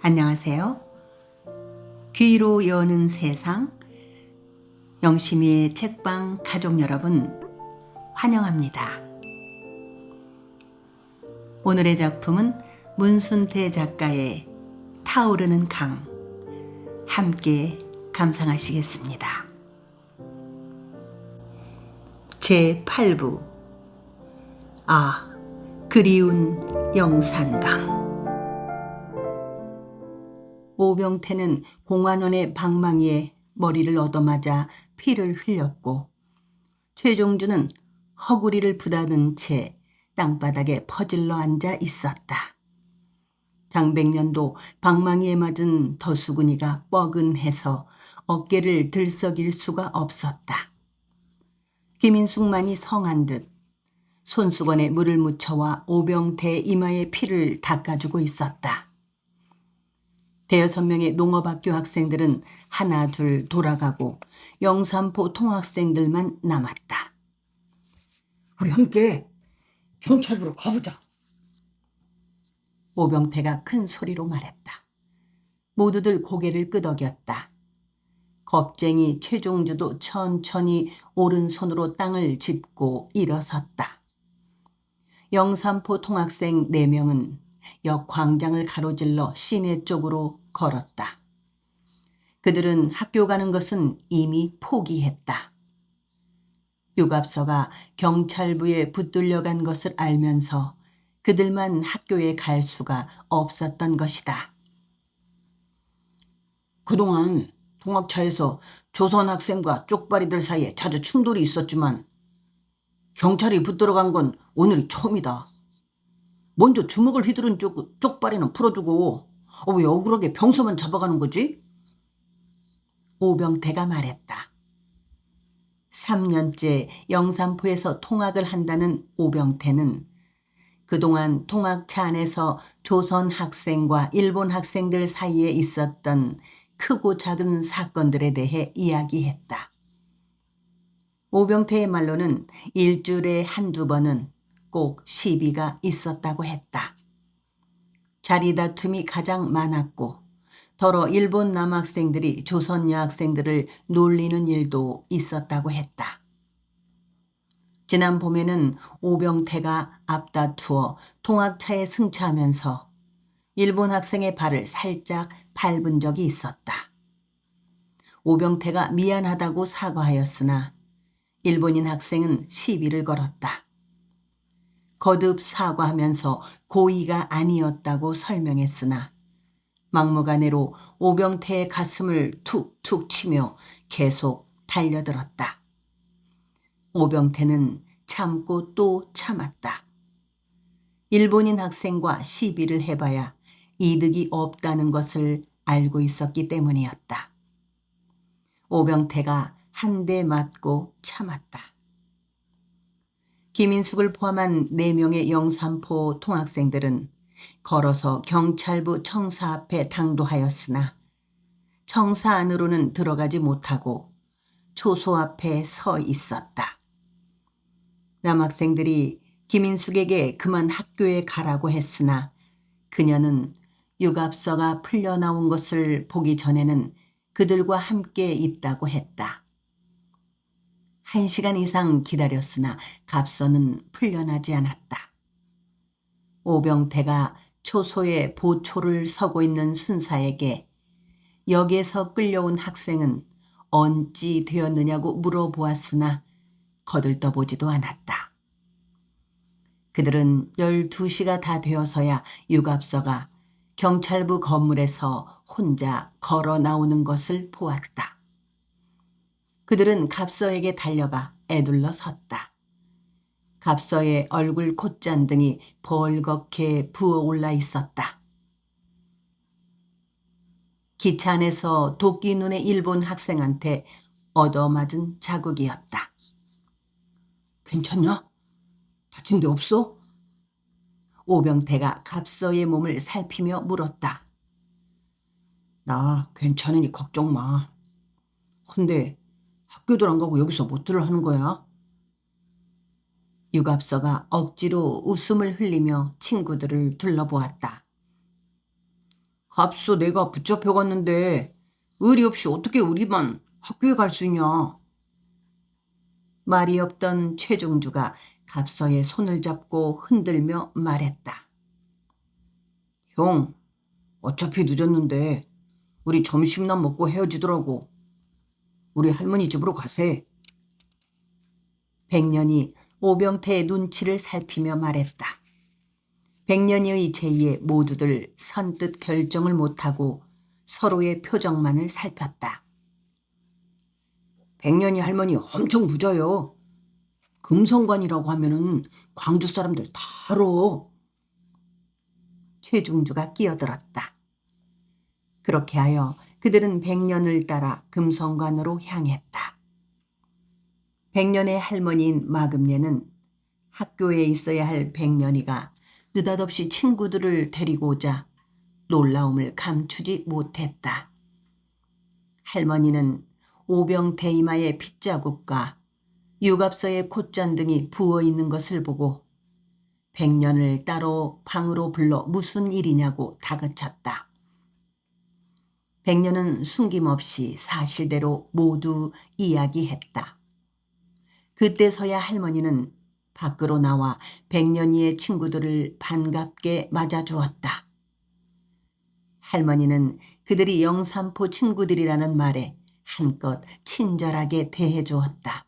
안녕하세요. 귀로 여는 세상, 영심이의 책방 가족 여러분, 환영합니다. 오늘의 작품은 문순태 작가의 타오르는 강, 함께 감상하시겠습니다. 제8부 그리운 영산강. 오병태는 공안원의 방망이에 머리를 얻어맞아 피를 흘렸고, 최종주는 허구리를 부다든 채 땅바닥에 퍼질러 앉아 있었다. 장백년도 방망이에 맞은 더수근이가 뻐근해서 어깨를 들썩일 수가 없었다. 김인숙만이 성한 듯 손수건에 물을 묻혀와 오병태 이마에 피를 닦아주고 있었다. 대여섯 명의 농업학교 학생들은 하나 둘 돌아가고 영산포 통학생들만 남았다. 우리 함께 경찰부로 가보자. 오병태가 큰 소리로 말했다. 모두들 고개를 끄덕였다. 겁쟁이 최종주도 천천히 오른손으로 땅을 짚고 일어섰다. 영산포 통학생 4명은 역 광장을 가로질러 시내 쪽으로 걸었다. 그들은 학교 가는 것은 이미 포기했다. 유갑서가 경찰부에 붙들려 간 것을 알면서 그들만 학교에 갈 수가 없었던 것이다. 그동안 통학차에서 조선 학생과 쪽발이들 사이에 자주 충돌이 있었지만 경찰이 붙들어 간 건 오늘이 처음이다. 먼저 주먹을 휘두른 쪽발이는 풀어주고 왜 억울하게 병서만 잡아가는 거지? 오병태가 말했다. 3년째 영산포에서 통학을 한다는 오병태는 그동안 통학차 안에서 조선 학생과 일본 학생들 사이에 있었던 크고 작은 사건들에 대해 이야기했다. 오병태의 말로는 일주일에 한두 번은 꼭 시비가 있었다고 했다. 자리 다툼이 가장 많았고, 더러 일본 남학생들이 조선 여학생들을 놀리는 일도 있었다고 했다. 지난 봄에는 오병태가 앞다투어 통학차에 승차하면서 일본 학생의 발을 살짝 밟은 적이 있었다. 오병태가 미안하다고 사과하였으나 일본인 학생은 시비를 걸었다. 거듭 사과하면서 고의가 아니었다고 설명했으나 막무가내로 오병태의 가슴을 툭툭 치며 계속 달려들었다. 오병태는 참고 또 참았다. 일본인 학생과 시비를 해봐야 이득이 없다는 것을 알고 있었기 때문이었다. 오병태가 한 대 맞고 참았다. 김인숙을 포함한 4명의 영산포 통학생들은 걸어서 경찰부 청사 앞에 당도하였으나 청사 안으로는 들어가지 못하고 초소 앞에 서 있었다. 남학생들이 김인숙에게 그만 학교에 가라고 했으나 그녀는 유갑서가 풀려나온 것을 보기 전에는 그들과 함께 있다고 했다. 1시간 이상 기다렸으나 갑서는 풀려나지 않았다. 오병태가 초소에 보초를 서고 있는 순사에게 역에서 끌려온 학생은 언찌 되었느냐고 물어보았으나 거들떠보지도 않았다. 그들은 12시가 다 되어서야 유갑서가 경찰부 건물에서 혼자 걸어 나오는 것을 보았다. 그들은 갑서에게 달려가 애둘러 섰다. 갑서의 얼굴 콧잔등이 벌겋게 부어올라 있었다. 기차 안에서 도끼 눈의 일본 학생한테 얻어맞은 자국이었다. 괜찮냐? 다친 데 없어? 오병태가 갑서의 몸을 살피며 물었다. 나 괜찮으니 걱정 마. 근데 학교들 안 가고 여기서 뭐들을 하는 거야? 유갑서가 억지로 웃음을 흘리며 친구들을 둘러보았다. 합소 내가 붙잡혀갔는데 의리 없이 어떻게 우리만 학교에 갈 수 있냐. 말이 없던 최중주가 갑서의 손을 잡고 흔들며 말했다. 형, 어차피 늦었는데 우리 점심이나 먹고 헤어지더라고. 우리 할머니 집으로 가세. 백년이 오병태의 눈치를 살피며 말했다. 백년이의 제의에 모두들 선뜻 결정을 못하고 서로의 표정만을 살폈다. 백년이 할머니 엄청 부자요. 금성관이라고 하면은 광주 사람들 다 알아. 최중주가 끼어들었다. 그렇게 하여 그들은 백년을 따라 금성관으로 향했다. 백년의 할머니인 마금례는 학교에 있어야 할 백년이가 느닷없이 친구들을 데리고 오자 놀라움을 감추지 못했다. 할머니는 오병태 이마에 핏자국과 유갑서의 콧잔등이 부어있는 것을 보고 백년을 따로 방으로 불러 무슨 일이냐고 다그쳤다. 백년은 숨김없이 사실대로 모두 이야기했다. 그때서야 할머니는 밖으로 나와 백년이의 친구들을 반갑게 맞아주었다. 할머니는 그들이 영산포 친구들이라는 말에 한껏 친절하게 대해주었다.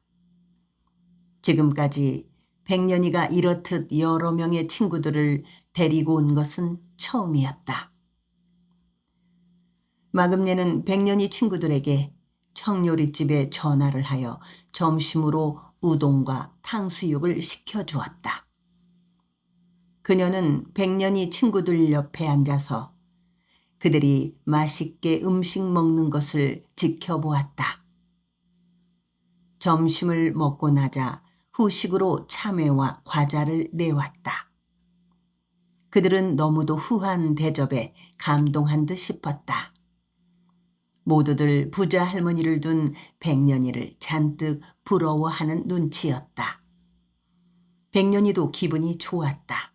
지금까지 백년이가 이렇듯 여러 명의 친구들을 데리고 온 것은 처음이었다. 마금례는 백년이 친구들에게 청요리집에 전화를 하여 점심으로 우동과 탕수육을 시켜주었다. 그녀는 백년이 친구들 옆에 앉아서 그들이 맛있게 음식 먹는 것을 지켜보았다. 점심을 먹고 나자 후식으로 참외와 과자를 내왔다. 그들은 너무도 후한 대접에 감동한 듯 싶었다. 모두들 부자 할머니를 둔 백년이를 잔뜩 부러워하는 눈치였다. 백년이도 기분이 좋았다.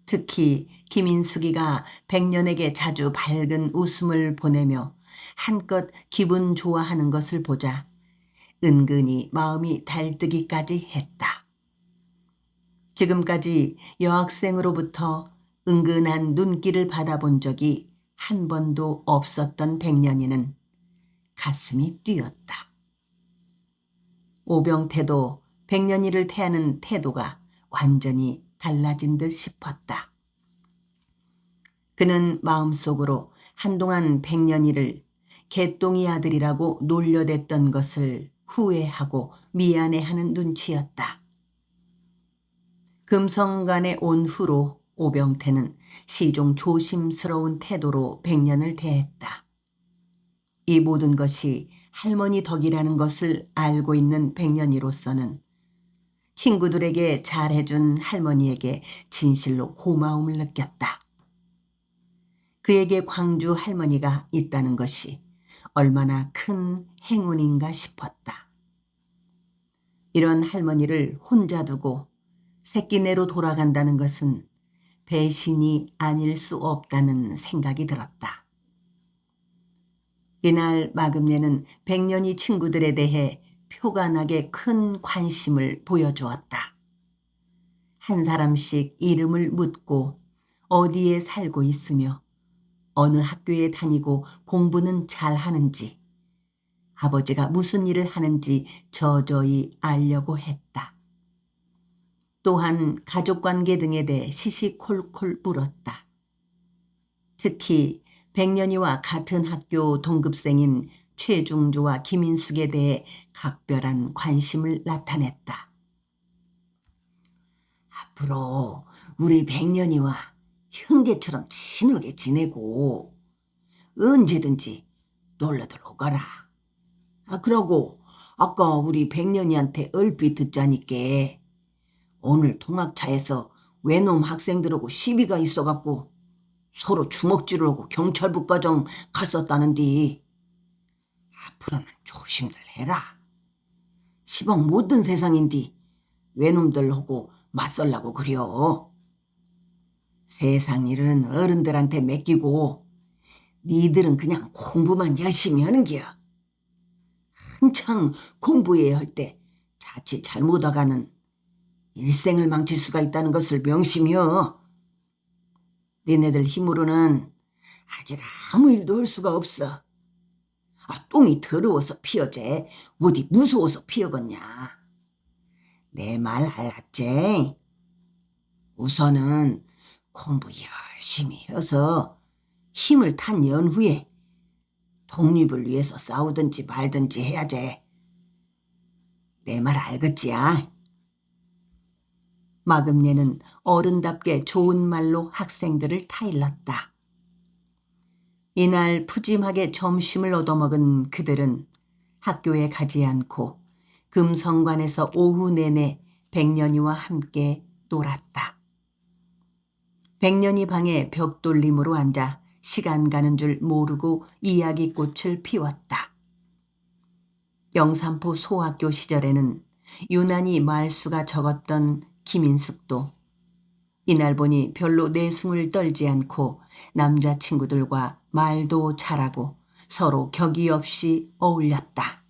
특히 김인숙이가 백년에게 자주 밝은 웃음을 보내며 한껏 기분 좋아하는 것을 보자 은근히 마음이 달뜨기까지 했다. 지금까지 여학생으로부터 은근한 눈길을 받아본 적이 한 번도 없었던 백년이는 가슴이 뛰었다. 오병태도 백년이를 대하는 태도가 완전히 달라진 듯 싶었다. 그는 마음속으로 한동안 백년이를 개똥이 아들이라고 놀려댔던 것을 후회하고 미안해하는 눈치였다. 금성관에 온 후로 오병태는 시종 조심스러운 태도로 백년을 대했다. 이 모든 것이 할머니 덕이라는 것을 알고 있는 백년이로서는 친구들에게 잘해준 할머니에게 진실로 고마움을 느꼈다. 그에게 광주 할머니가 있다는 것이 얼마나 큰 행운인가 싶었다. 이런 할머니를 혼자 두고 새끼네로 돌아간다는 것은 배신이 아닐 수 없다는 생각이 들었다. 이날 마금례는 백년이 친구들에 대해 표관하게 큰 관심을 보여주었다. 한 사람씩 이름을 묻고 어디에 살고 있으며 어느 학교에 다니고 공부는 잘하는지 아버지가 무슨 일을 하는지 저저히 알려고 했다. 또한 가족관계 등에 대해 시시콜콜 물었다. 특히 백년이와 같은 학교 동급생인 최중주와 김인숙에 대해 각별한 관심을 나타냈다. 앞으로 우리 백년이와 형제처럼 친하게 지내고 언제든지 놀러들 오거라. 그러고 아까 우리 백년이한테 얼핏 듣자니까 오늘 통학차에서 외놈 학생들하고 시비가 있어갖고 서로 주먹질을 하고 경찰부과정 갔었다는디. 앞으로는 조심들 해라. 시방 못된 세상인디 외놈들하고 맞설라고 그려. 세상 일은 어른들한테 맡기고 니들은 그냥 공부만 열심히 하는 기야. 한창 공부해야 할 때 자칫 잘못하가는 일생을 망칠 수가 있다는 것을 명심이여. 니네들 힘으로는 아직 아무 일도 할 수가 없어. 똥이 더러워서 피어제 어디 무서워서 피어겠냐. 내 말 알았지? 우선은 공부 열심히 해서 힘을 탄 연후에 독립을 위해서 싸우든지 말든지 해야지. 내 말 알겠지야? 마금례는 어른답게 좋은 말로 학생들을 타일렀다. 이날 푸짐하게 점심을 얻어먹은 그들은 학교에 가지 않고 금성관에서 오후 내내 백년이와 함께 놀았다. 백년이 방에 벽돌림으로 앉아 시간 가는 줄 모르고 이야기꽃을 피웠다. 영산포 소학교 시절에는 유난히 말수가 적었던 김인숙도 이날 보니 별로 내숭을 떨지 않고 남자친구들과 말도 잘하고 서로 격이 없이 어울렸다.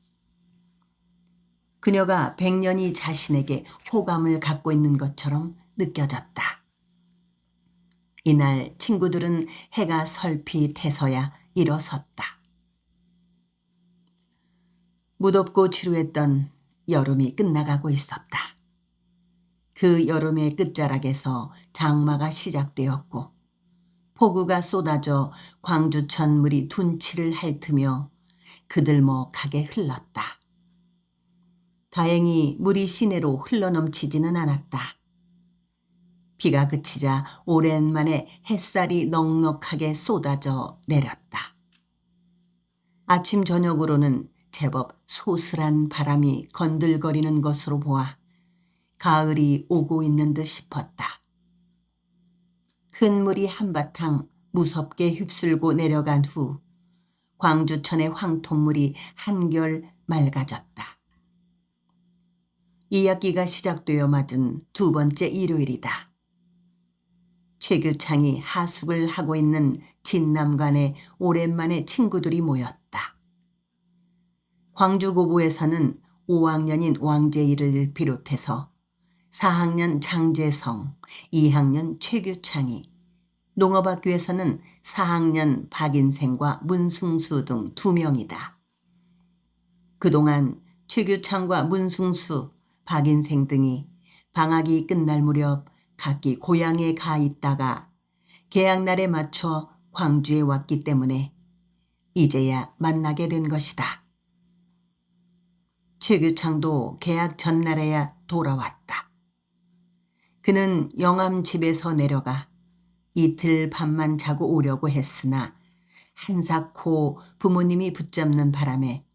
그녀가 백년이 자신에게 호감을 갖고 있는 것처럼 느껴졌다. 이날 친구들은 해가 설핏해서야 일어섰다. 무덥고 지루했던 여름이 끝나가고 있었다. 그 여름의 끝자락에서 장마가 시작되었고 폭우가 쏟아져 광주천 물이 둔치를 핥으며 그들먹하게 흘렀다. 다행히 물이 시내로 흘러넘치지는 않았다. 비가 그치자 오랜만에 햇살이 넉넉하게 쏟아져 내렸다. 아침 저녁으로는 제법 소슬한 바람이 건들거리는 것으로 보아 가을이 오고 있는 듯 싶었다. 큰 물이 한바탕 무섭게 휩쓸고 내려간 후 광주천의 황토물이 한결 맑아졌다. 2학기가 시작되어 맞은 두 번째 일요일이다. 최규창이 하숙을 하고 있는 진남관에 오랜만에 친구들이 모였다. 광주고보에서는 5학년인 왕재일을 비롯해서 4학년 장재성, 2학년 최규창이, 농업학교에서는 4학년 박인생과 문승수 등 2명이다. 그동안 최규창과 문승수, 박인생 등이 방학이 끝날 무렵 각기 고향에 가 있다가 개학날에 맞춰 광주에 왔기 때문에 이제야 만나게 된 것이다. 최규창도 개학 전날에야 돌아왔다. 그는 영암 집에서 내려가 이틀 밤만 자고 오려고 했으나 한사코 부모님이 붙잡는 바람에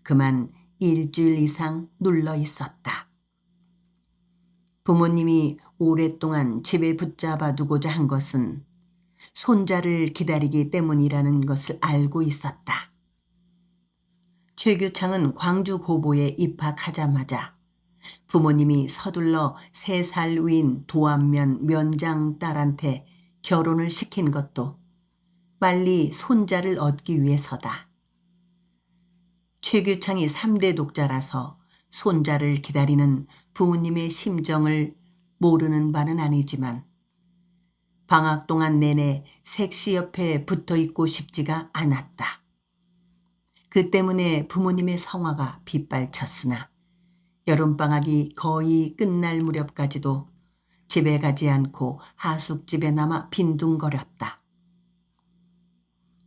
그만 일주일 이상 눌러 있었다. 부모님이 오랫동안 집에 붙잡아 두고자 한 것은 손자를 기다리기 때문이라는 것을 알고 있었다. 최규창은 광주 고보에 입학하자마자 부모님이 서둘러 3살 위인 도안면 면장 딸한테 결혼을 시킨 것도 빨리 손자를 얻기 위해서다. 최규창이 3대 독자라서 손자를 기다리는 부모님의 심정을 모르는 바는 아니지만 방학 동안 내내 색시 옆에 붙어 있고 싶지가 않았다. 그 때문에 부모님의 성화가 빗발쳤으나 여름방학이 거의 끝날 무렵까지도 집에 가지 않고 하숙집에 남아 빈둥거렸다.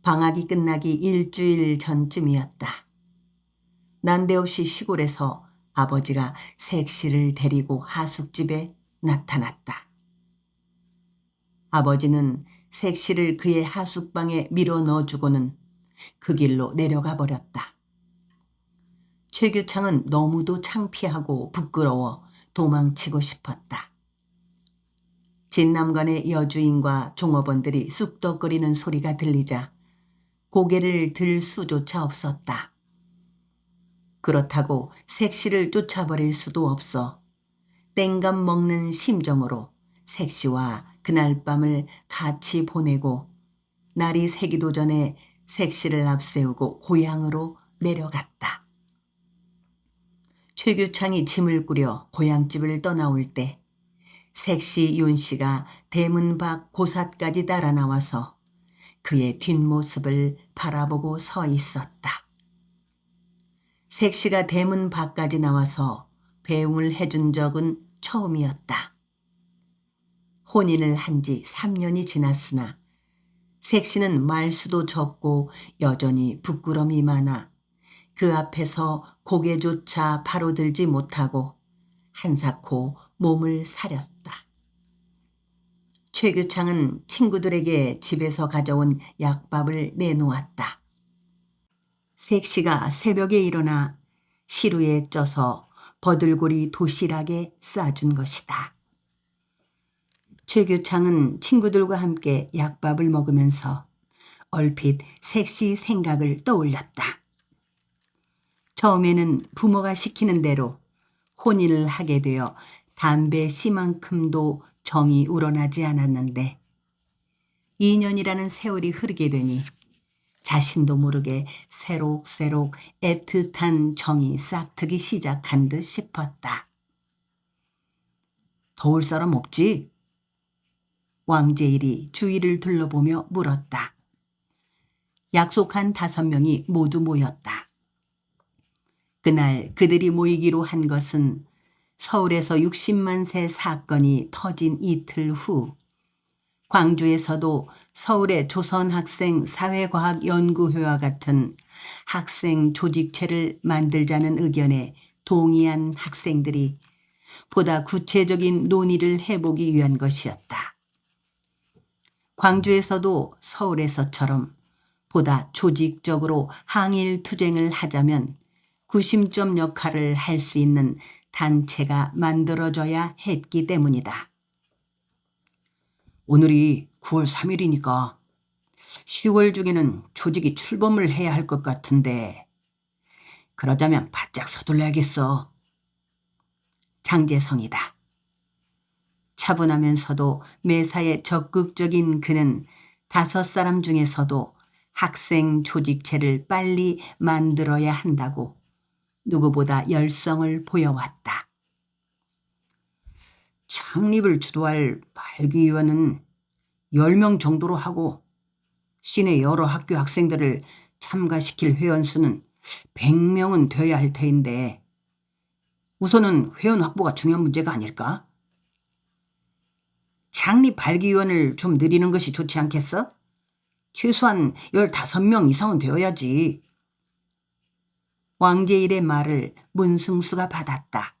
방학이 끝나기 일주일 전쯤이었다. 난데없이 시골에서 아버지가 색시를 데리고 하숙집에 나타났다. 아버지는 색시를 그의 하숙방에 밀어 넣어주고는 그 길로 내려가 버렸다. 최규창은 너무도 창피하고 부끄러워 도망치고 싶었다. 진남관의 여주인과 종업원들이 쑥덕거리는 소리가 들리자 고개를 들 수조차 없었다. 그렇다고 색시를 쫓아버릴 수도 없어 땡감 먹는 심정으로 색시와 그날 밤을 같이 보내고 날이 새기도 전에 색시를 앞세우고 고향으로 내려갔다. 최규창이 짐을 꾸려 고향집을 떠나올 때 색시 윤씨가 대문 밖 고삿까지 따라 나와서 그의 뒷모습을 바라보고 서 있었다. 색시가 대문 밖까지 나와서 배웅을 해준 적은 처음이었다. 혼인을 한 지 3년이 지났으나 색시는 말수도 적고 여전히 부끄럼이 많아 그 앞에서 고개조차 바로 들지 못하고 한사코 몸을 사렸다. 최규창은 친구들에게 집에서 가져온 약밥을 내놓았다. 색시가 새벽에 일어나 시루에 쪄서 버들고리 도시락에 싸준 것이다. 최규창은 친구들과 함께 약밥을 먹으면서 얼핏 색시 생각을 떠올렸다. 처음에는 부모가 시키는 대로 혼인을 하게 되어 담배 씨만큼도 정이 우러나지 않았는데 2년이라는 세월이 흐르게 되니 자신도 모르게 새록새록 애틋한 정이 싹트기 시작한 듯 싶었다. 더울 사람 없지? 왕제일이 주위를 둘러보며 물었다. 약속한 5명이 모두 모였다. 그날 그들이 모이기로 한 것은 서울에서 60만 세 사건이 터진 이틀 후 광주에서도 서울의 조선학생 사회과학연구회와 같은 학생 조직체를 만들자는 의견에 동의한 학생들이 보다 구체적인 논의를 해보기 위한 것이었다. 광주에서도 서울에서처럼 보다 조직적으로 항일 투쟁을 하자면 구심점 역할을 할 수 있는 단체가 만들어져야 했기 때문이다. 오늘이 9월 3일이니까 10월 중에는 조직이 출범을 해야 할 것 같은데 그러자면 바짝 서둘러야겠어. 장재성이다. 차분하면서도 매사에 적극적인 그는 5사람 중에서도 학생 조직체를 빨리 만들어야 한다고 누구보다 열성을 보여왔다. 창립을 주도할 발기위원은 10명 정도로 하고 시내 여러 학교 학생들을 참가시킬 회원 수는 100명은 되어야 할 터인데 우선은 회원 확보가 중요한 문제가 아닐까? 창립 발기위원을 좀 늘리는 것이 좋지 않겠어? 최소한 15명 이상은 되어야지. 왕제일의 말을 문승수가 받았다.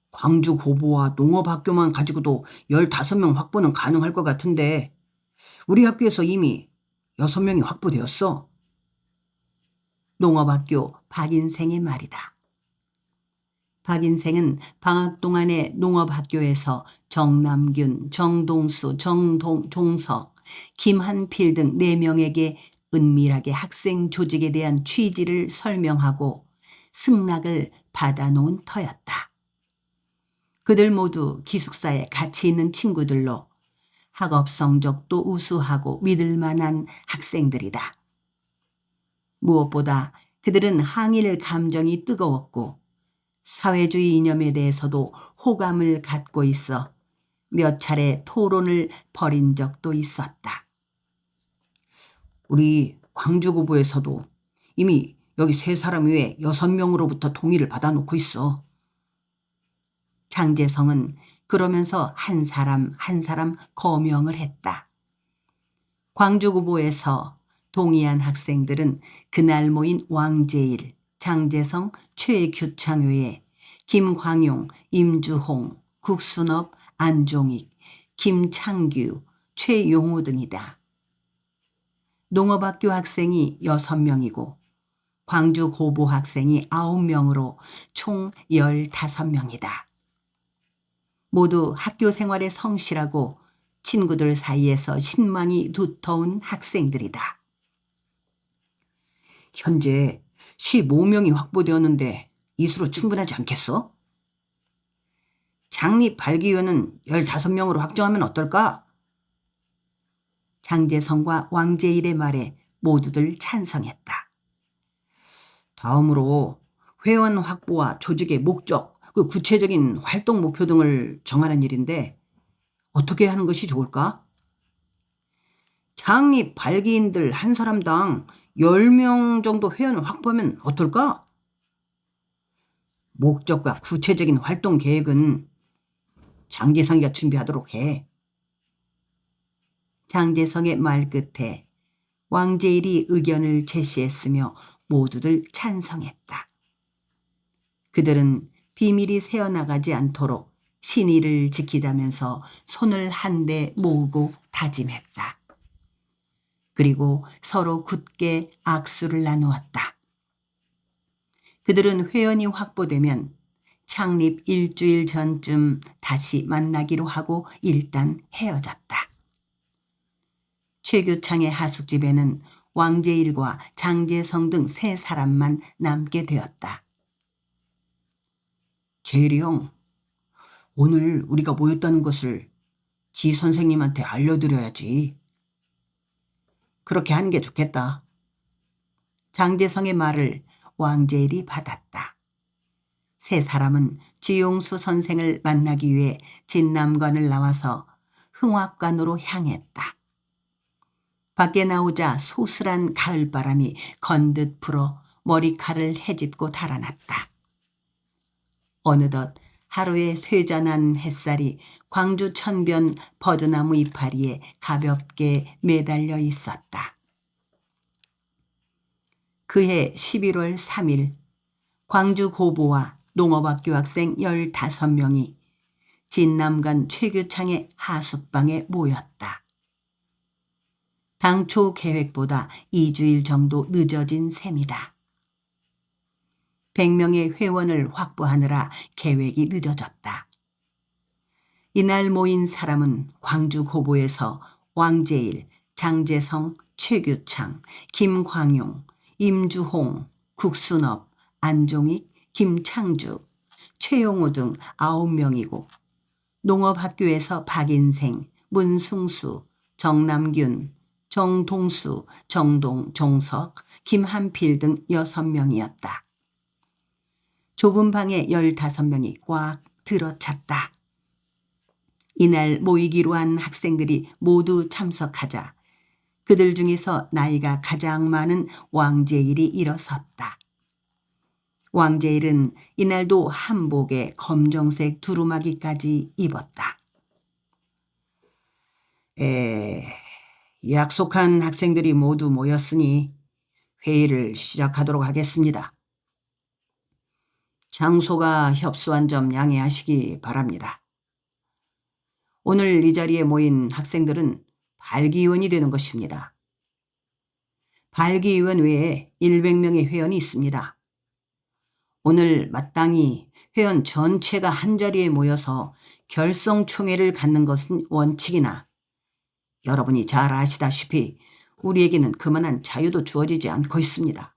광주 고보와 농업학교만 가지고도 15명 확보는 가능할 것 같은데 우리 학교에서 이미 6명이 확보되었어. 농업학교 박인생의 말이다. 박인생은 방학 동안에 농업학교에서 정남균, 정동수, 종석, 김한필 등 4명에게 은밀하게 학생 조직에 대한 취지를 설명하고 승낙을 받아놓은 터였다. 그들 모두 기숙사에 같이 있는 친구들로 학업 성적도 우수하고 믿을 만한 학생들이다. 무엇보다 그들은 항일 감정이 뜨거웠고 사회주의 이념에 대해서도 호감을 갖고 있어 몇 차례 토론을 벌인 적도 있었다. 우리 광주고보에서도 이미 여기 3사람 외에 6명으로부터 동의를 받아놓고 있어. 장재성은 그러면서 한 사람 한 사람 거명을 했다. 광주고보에서 동의한 학생들은 그날 모인 왕제일, 장재성, 최규창 외에 김광용, 임주홍, 국순업, 안종익, 김창규, 최용호 등이다. 농업학교 학생이 6명이고 광주 고보 학생이 9명으로 총 15명이다. 모두 학교 생활에 성실하고 친구들 사이에서 신망이 두터운 학생들이다. 현재 15명이 확보되었는데 이 수로 충분하지 않겠어? 창립 발기위원은 15명으로 확정하면 어떨까? 장제성과 왕제일의 말에 모두들 찬성했다. 다음으로 회원 확보와 조직의 목적, 그 구체적인 활동 목표 등을 정하는 일인데 어떻게 하는 것이 좋을까? 창립 발기인들 한 사람당 10명 정도 회원을 확보하면 어떨까? 목적과 구체적인 활동 계획은 장제성이가 준비하도록 해. 장제성의 말 끝에 왕제일이 의견을 제시했으며 모두들 찬성했다. 그들은 비밀이 새어나가지 않도록 신의를 지키자면서 손을 한데 모으고 다짐했다. 그리고 서로 굳게 악수를 나누었다. 그들은 회원이 확보되면 창립 일주일 전쯤 다시 만나기로 하고 일단 헤어졌다. 최규창의 하숙집에는 왕제일과 장제성 등 세 사람만 남게 되었다. 제일이 형, 오늘 우리가 모였다는 것을 지 선생님한테 알려드려야지. 그렇게 하는 게 좋겠다. 장제성의 말을 왕제일이 받았다. 세 사람은 지용수 선생을 만나기 위해 진남관을 나와서 흥학관으로 향했다. 밖에 나오자 소슬한 가을바람이 건듯 불어 머리칼을 헤집고 달아났다. 어느덧 하루의 쇠잔한 햇살이 광주 천변 버드나무 이파리에 가볍게 매달려 있었다. 그해 11월 3일 광주 고보와 농업학교 학생 15명이 진남관 최규창의 하숙방에 모였다. 당초 계획보다 2주일 정도 늦어진 셈이다. 100명의 회원을 확보하느라 계획이 늦어졌다. 이날 모인 사람은 광주 고보에서 왕제일, 장제성, 최규창, 김광용, 임주홍, 국순업, 안종익, 김창주, 최용우 등 9명이고 농업학교에서 박인생, 문승수, 정남균, 정동수, 정동, 종석, 김한필 등 6명이었다. 좁은 방에 15명이 꽉 들어찼다. 이날 모이기로 한 학생들이 모두 참석하자 그들 중에서 나이가 가장 많은 왕제일이 일어섰다. 왕제일은 이날도 한복에 검정색 두루마기까지 입었다. 약속한 학생들이 모두 모였으니 회의를 시작하도록 하겠습니다. 장소가 협소한 점 양해하시기 바랍니다. 오늘 이 자리에 모인 학생들은 발기위원이 되는 것입니다. 발기위원 외에 100명의 회원이 있습니다. 오늘 마땅히 회원 전체가 한자리에 모여서 결성총회를 갖는 것은 원칙이나 여러분이 잘 아시다시피 우리에게는 그만한 자유도 주어지지 않고 있습니다.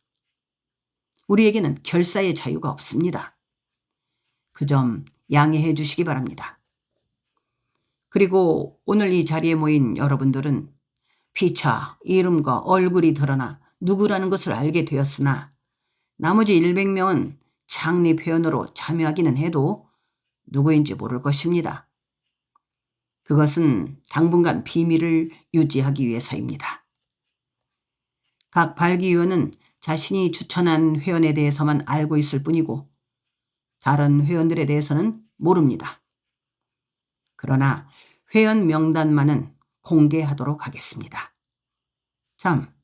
우리에게는 결사의 자유가 없습니다. 그 점 양해해 주시기 바랍니다. 그리고 오늘 이 자리에 모인 여러분들은 피차 이름과 얼굴이 드러나 누구라는 것을 알게 되었으나 나머지 100명은 창립회원으로 참여하기는 해도 누구인지 모를 것입니다. 그것은 당분간 비밀을 유지하기 위해서입니다. 각 발기위원은 자신이 추천한 회원에 대해서만 알고 있을 뿐이고 다른 회원들에 대해서는 모릅니다. 그러나 회원 명단만은 공개하도록 하겠습니다. 참,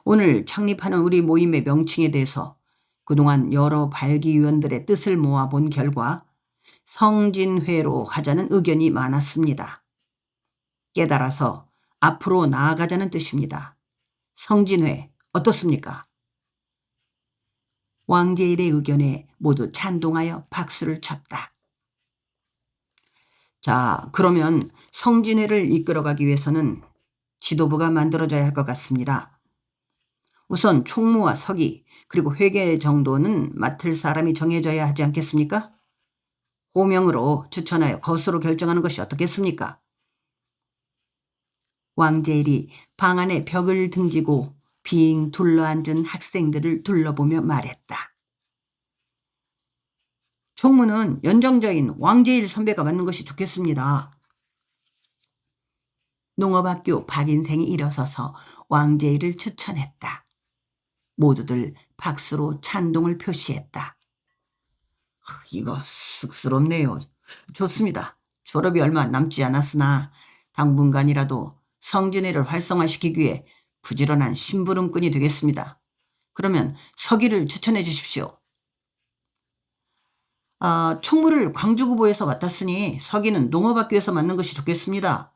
오늘 창립하는 우리 모임의 명칭에 대해서 그동안 여러 발기위원들의 뜻을 모아본 결과 성진회로 하자는 의견이 많았습니다. 깨달아서 앞으로 나아가자는 뜻입니다. 성진회 어떻습니까? 왕제일의 의견에 모두 찬동하여 박수를 쳤다. 자, 그러면 성진회를 이끌어가기 위해서는 지도부가 만들어져야 할 것 같습니다. 우선 총무와 서기 그리고 회계 정도는 맡을 사람이 정해져야 하지 않겠습니까? 호명으로 추천하여 거수로 결정하는 것이 어떻겠습니까? 왕제일이 방 안에 벽을 등지고 빙 둘러앉은 학생들을 둘러보며 말했다. 총무는 연장자인 왕제일 선배가 맡는 것이 좋겠습니다. 농업학교 박인생이 일어서서 왕제일을 추천했다. 모두들 박수로 찬동을 표시했다. 이거 쑥스럽네요. 좋습니다. 졸업이 얼마 남지 않았으나 당분간이라도 성진회를 활성화시키기 위해 부지런한 심부름꾼이 되겠습니다. 그러면 서기를 추천해 주십시오. 총무를 광주구보에서 맡았으니 서기는 농업학교에서 맡는 것이 좋겠습니다.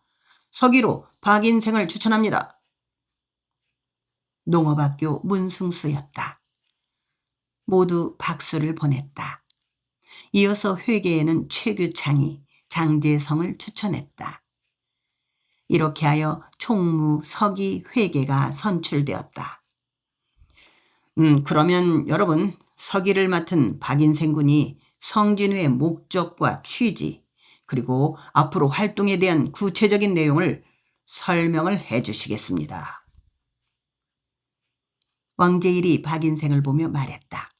서기로 박인생을 추천합니다. 농업학교 문승수였다. 모두 박수를 보냈다. 이어서 회계에는 최규창이 장재성을 추천했다. 이렇게 하여 총무, 서기, 회계가 선출되었다. 그러면 여러분, 서기를 맡은 박인생 군이 성진회의 목적과 취지, 그리고 앞으로 활동에 대한 구체적인 내용을 설명을 해 주시겠습니다. 왕제일이 박인생을 보며 말했다.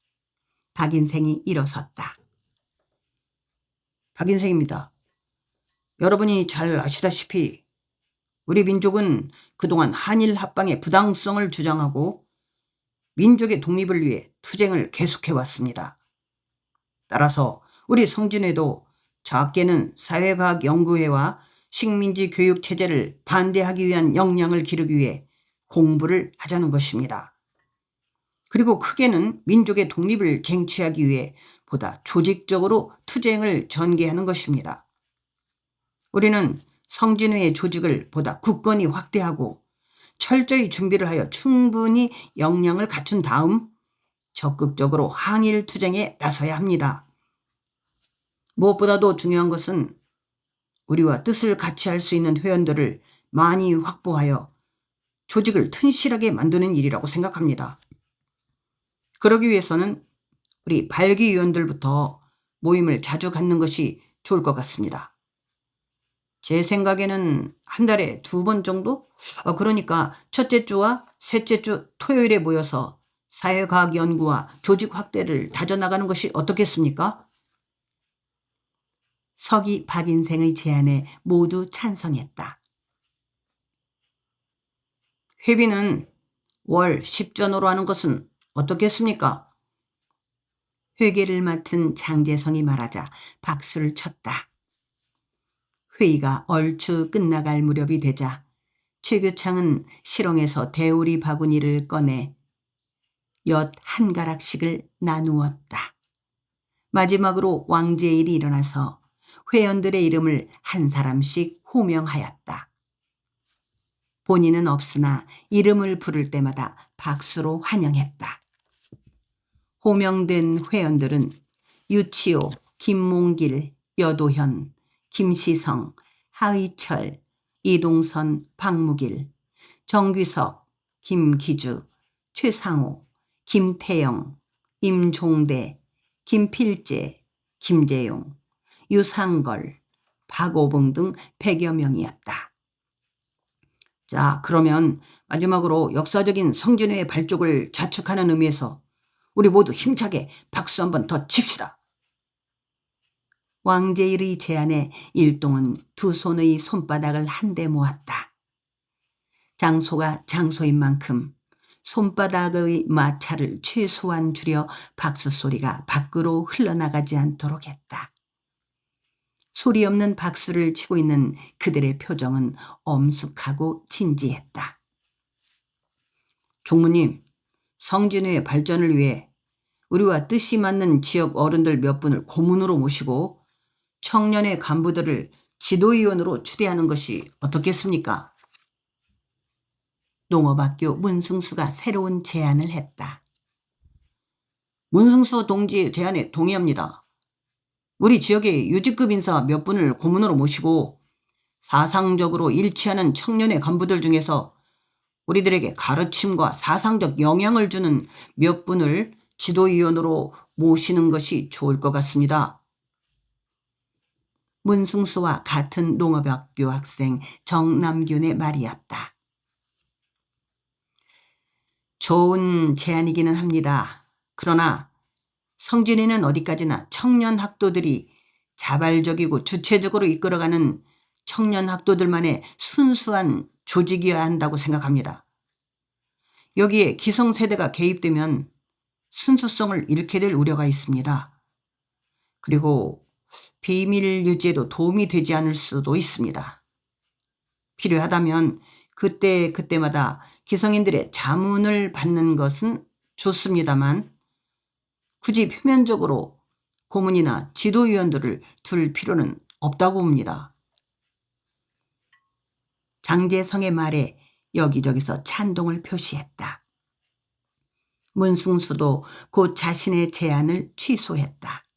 박인생이 일어섰다. 박인생입니다. 여러분이 잘 아시다시피 우리 민족은 그동안 한일 합방의 부당성을 주장하고 민족의 독립을 위해 투쟁을 계속해왔습니다. 따라서 우리 성진회도 작게는 사회과학연구회와 식민지 교육체제를 반대하기 위한 역량을 기르기 위해 공부를 하자는 것입니다. 그리고 크게는 민족의 독립을 쟁취하기 위해 보다 조직적으로 투쟁을 전개하는 것입니다. 우리는 성진회의 조직을 보다 굳건히 확대하고 철저히 준비를 하여 충분히 역량을 갖춘 다음 적극적으로 항일 투쟁에 나서야 합니다. 무엇보다도 중요한 것은 우리와 뜻을 같이 할 수 있는 회원들을 많이 확보하여 조직을 튼실하게 만드는 일이라고 생각합니다. 그러기 위해서는 우리 발기위원들부터 모임을 자주 갖는 것이 좋을 것 같습니다. 제 생각에는 한 달에 2번 정도? 그러니까 첫째 주와 셋째 주 토요일에 모여서 사회과학 연구와 조직 확대를 다져나가는 것이 어떻겠습니까? 서기 박인생의 제안에 모두 찬성했다. 회비는 월 10전으로 하는 것은 어떻겠습니까? 회계를 맡은 장재성이 말하자 박수를 쳤다. 회의가 얼추 끝나갈 무렵이 되자 최규창은 실ong에서 대우리 바구니를 꺼내 엿 한 가락씩을 나누었다. 마지막으로 왕제일이 일어나서 회원들의 이름을 한 사람씩 호명하였다. 본인은 없으나 이름을 부를 때마다 박수로 환영했다. 호명된 회원들은 유치호, 김몽길, 여도현, 김시성, 하의철, 이동선, 박무길, 정규석, 김기주, 최상호, 김태영, 임종대, 김필재, 김재용, 유상걸, 박오봉 등 100여 명이었다. 자, 그러면 마지막으로 역사적인 성진회의 발족을 자축하는 의미에서 우리 모두 힘차게 박수 한번 더 칩시다. 왕제일의 제안에 일동은 두 손의 손바닥을 한데 모았다. 장소가 장소인 만큼 손바닥의 마찰을 최소한 줄여 박수 소리가 밖으로 흘러나가지 않도록 했다. 소리 없는 박수를 치고 있는 그들의 표정은 엄숙하고 진지했다. 총무님, 성진회의 발전을 위해 우리와 뜻이 맞는 지역 어른들 몇 분을 고문으로 모시고 청년회 간부들을 지도위원으로 추대하는 것이 어떻겠습니까? 농업학교 문승수가 새로운 제안을 했다. 문승수 동지의 제안에 동의합니다. 우리 지역의 유직급 인사 몇 분을 고문으로 모시고 사상적으로 일치하는 청년회 간부들 중에서 우리들에게 가르침과 사상적 영향을 주는 몇 분을 지도위원으로 모시는 것이 좋을 것 같습니다. 문승수와 같은 농업학교 학생 정남균의 말이었다. 좋은 제안이기는 합니다. 그러나 성진이는 어디까지나 청년 학도들이 자발적이고 주체적으로 이끌어가는 청년 학도들만의 순수한 조직이어야 한다고 생각합니다. 여기에 기성세대가 개입되면 순수성을 잃게 될 우려가 있습니다. 그리고 비밀 유지에도 도움이 되지 않을 수도 있습니다. 필요하다면 그때마다 기성인들의 자문을 받는 것은 좋습니다만 굳이 표면적으로 고문이나 지도위원들을 둘 필요는 없다고 봅니다. 장재성의 말에 여기저기서 찬동을 표시했다. 문승수도 곧 자신의 제안을 취소했다.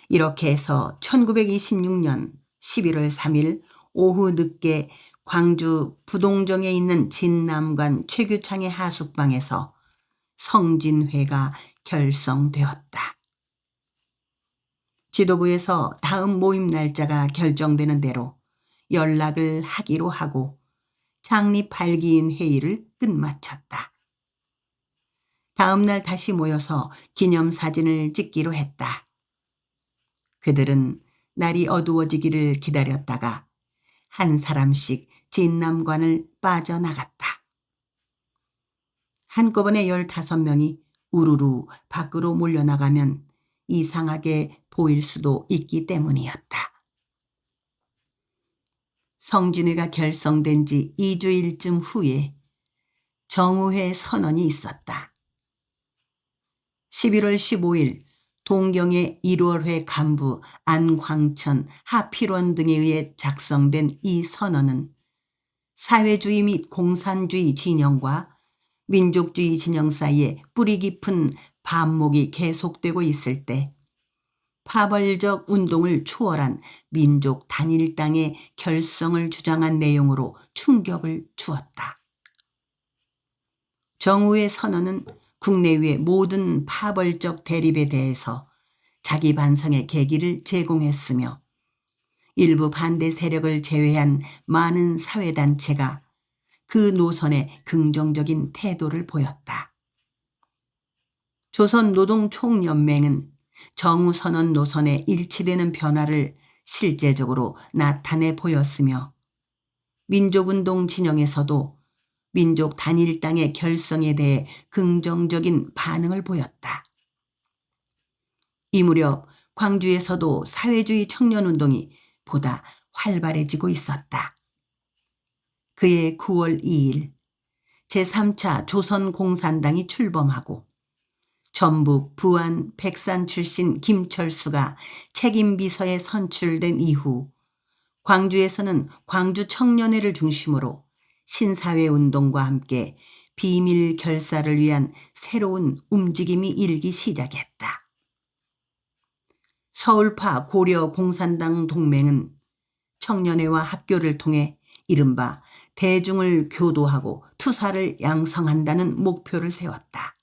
이렇게 해서 1926년 11월 3일 오후 늦게 광주 부동정에 있는 진남관 최규창의 하숙방에서 성진회가 결성되었다. 지도부에서 다음 모임 날짜가 결정되는 대로 연락을 하기로 하고 창립 8기인 회의를 끝마쳤다. 다음 날 다시 모여서 기념사진을 찍기로 했다. 그들은 날이 어두워지기를 기다렸다가 한 사람씩 진남관을 빠져나갔다. 한꺼번에 15명이 우르르 밖으로 몰려나가면 이상하게 보일 수도 있기 때문이었다. 성진회가 결성된 지 2주일쯤 후에 정우회 선언이 있었다. 11월 15일 동경의 1월회 간부 안광천, 하필원 등에 의해 작성된 이 선언은 사회주의 및 공산주의 진영과 민족주의 진영 사이에 뿌리 깊은 반목이 계속되고 있을 때 파벌적 운동을 초월한 민족 단일당의 결성을 주장한 내용으로 충격을 주었다. 정우의 선언은 국내외의 모든 파벌적 대립에 대해서 자기 반성의 계기를 제공했으며 일부 반대 세력을 제외한 많은 사회단체가 그 노선에 긍정적인 태도를 보였다. 조선노동총연맹은 정우선언 노선에 일치되는 변화를 실제적으로 나타내 보였으며 민족운동 진영에서도 민족 단일당의 결성에 대해 긍정적인 반응을 보였다. 이 무렵 광주에서도 사회주의 청년운동이 보다 활발해지고 있었다. 그해 9월 2일 제3차 조선공산당이 출범하고 전북, 부안, 백산 출신 김철수가 책임비서에 선출된 이후 광주에서는 광주청년회를 중심으로 신사회운동과 함께 비밀 결사를 위한 새로운 움직임이 일기 시작했다. 서울파 고려공산당 동맹은 청년회와 학교를 통해 이른바 대중을 교도하고 투사를 양성한다는 목표를 세웠다.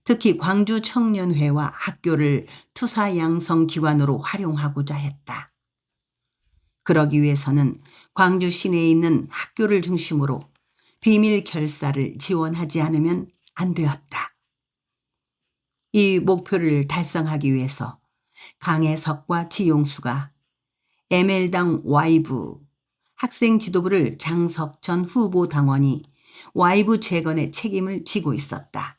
특히 광주 청년회와 학교를 투사 양성 기관으로 활용하고자 했다. 그러기 위해서는 광주 시내에 있는 학교를 중심으로 비밀 결사를 지원하지 않으면 안 되었다. 이 목표를 달성하기 위해서 강혜석과 지용수가 ML당 Y부, 학생 지도부를 장석천 후보 당원이 Y부 재건의 책임을 지고 있었다.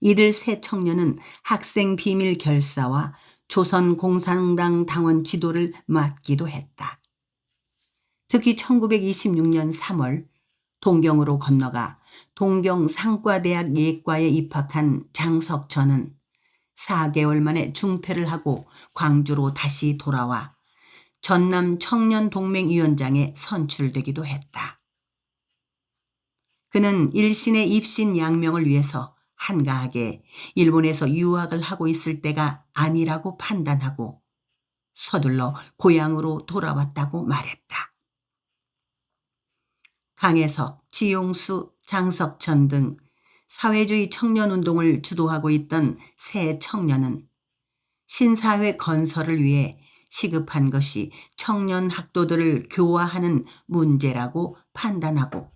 이들 세 청년은 학생 비밀 결사와 조선공산당 당원 지도를 맡기도 했다. 특히 1926년 3월 동경으로 건너가 동경 상과대학 예과에 입학한 장석천은 4개월 만에 중퇴를 하고 광주로 다시 돌아와 전남 청년동맹위원장에 선출되기도 했다. 그는 일신의 입신양명을 위해서 한가하게 일본에서 유학을 하고 있을 때가 아니라고 판단하고 서둘러 고향으로 돌아왔다고 말했다. 강혜석, 지용수, 장석천 등 사회주의 청년운동을 주도하고 있던 세 청년은 신사회 건설을 위해 시급한 것이 청년 학도들을 교화하는 문제라고 판단하고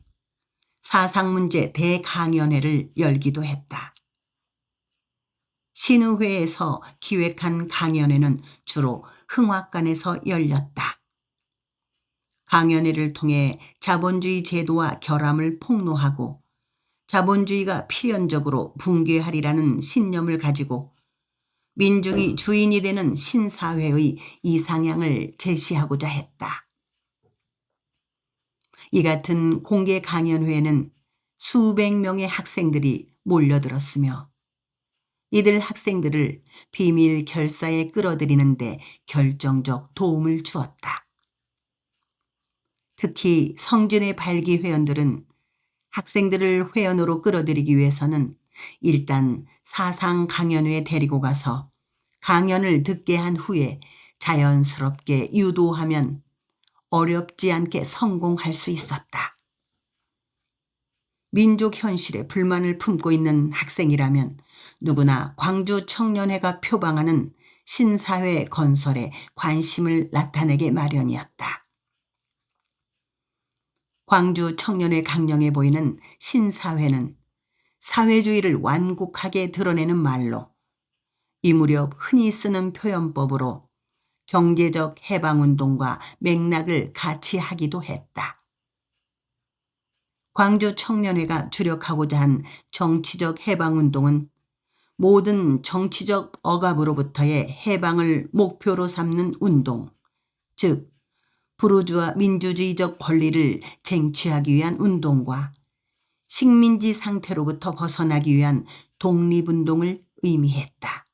사상문제 대강연회를 열기도 했다. 신의회에서 기획한 강연회는 주로 흥학관에서 열렸다. 강연회를 통해 자본주의 제도와 결함을 폭로하고 자본주의가 필연적으로 붕괴하리라는 신념을 가지고 민중이 주인이 되는 신사회의 이상향을 제시하고자 했다. 이 같은 공개 강연회에는 수백 명의 학생들이 몰려들었으며 이들 학생들을 비밀 결사에 끌어들이는데 결정적 도움을 주었다. 특히 성진의 발기 회원들은 학생들을 회원으로 끌어들이기 위해서는 일단 사상 강연회에 데리고 가서 강연을 듣게 한 후에 자연스럽게 유도하면 어렵지 않게 성공할 수 있었다. 민족 현실에 불만을 품고 있는 학생이라면 누구나 광주 청년회가 표방하는 신사회 건설에 관심을 나타내게 마련이었다. 광주 청년회 강령에 보이는 신사회는 사회주의를 완곡하게 드러내는 말로 이 무렵 흔히 쓰는 표현법으로 경제적 해방운동과 맥락을 같이 하기도 했다. 광주 청년회가 주력하고자 한 정치적 해방운동은 모든 정치적 억압으로부터의 해방을 목표로 삼는 운동, 즉 부르주아 민주주의적 권리를 쟁취하기 위한 운동과 식민지 상태로부터 벗어나기 위한 독립운동을 의미했다.